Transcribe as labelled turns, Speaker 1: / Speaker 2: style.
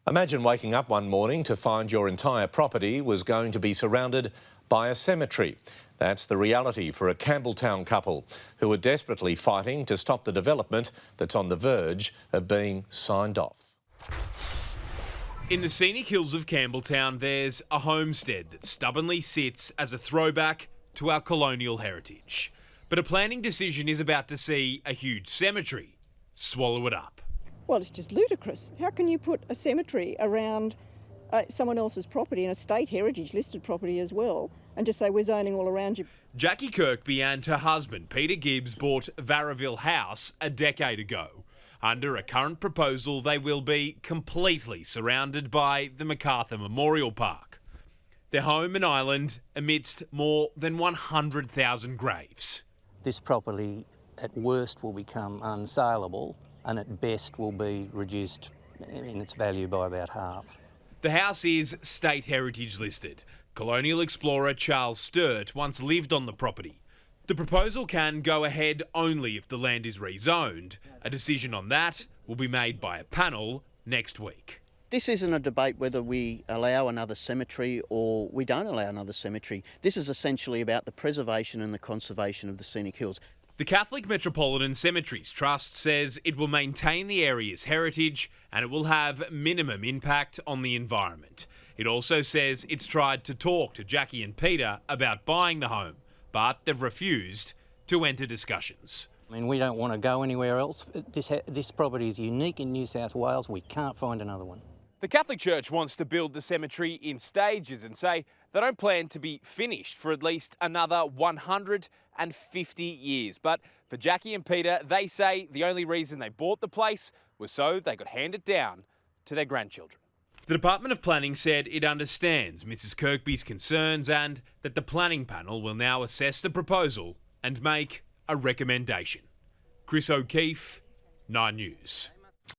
Speaker 1: Imagine waking up one morning to find your entire property was going to be surrounded by a cemetery. That's the reality for a Campbelltown couple who are desperately fighting to stop the development that's on the verge of being signed off.
Speaker 2: In the scenic hills of Campbelltown, there's a homestead that stubbornly sits as a throwback to our colonial heritage. But a planning decision is about to see a huge cemetery swallow it up.
Speaker 3: Well, it's just ludicrous. How can you put a cemetery around someone else's property, and a state heritage listed property as well, and just say we're zoning all around you?
Speaker 2: Jackie Kirkby and her husband Peter Gibbs bought Varraville House a decade ago. Under a current proposal, they will be completely surrounded by the MacArthur Memorial Park. Their home and island amidst more than 100,000 graves.
Speaker 4: This property at worst will become unsaleable, and at best will be reduced in its value by about half.
Speaker 2: The house is state heritage listed. Colonial explorer Charles Sturt once lived on the property. The proposal can go ahead only if the land is rezoned. A decision on that will be made by a panel next week.
Speaker 5: This isn't a debate whether we allow another cemetery or we don't allow another cemetery. This is essentially about the preservation and the conservation of the scenic hills.
Speaker 2: The Catholic Metropolitan Cemeteries Trust says it will maintain the area's heritage and it will have minimum impact on the environment. It also says it's tried to talk to Jackie and Peter about buying the home, but they've refused to enter discussions.
Speaker 4: I mean, we don't want to go anywhere else. This property is unique in New South Wales. We can't find another one.
Speaker 2: The Catholic Church wants to build the cemetery in stages and say they don't plan to be finished for at least another 150 years. But for Jackie and Peter, they say the only reason they bought the place was so they could hand it down to their grandchildren. The Department of Planning said it understands Mrs Kirkby's concerns and that the planning panel will now assess the proposal and make a recommendation. Chris O'Keefe, 9 News.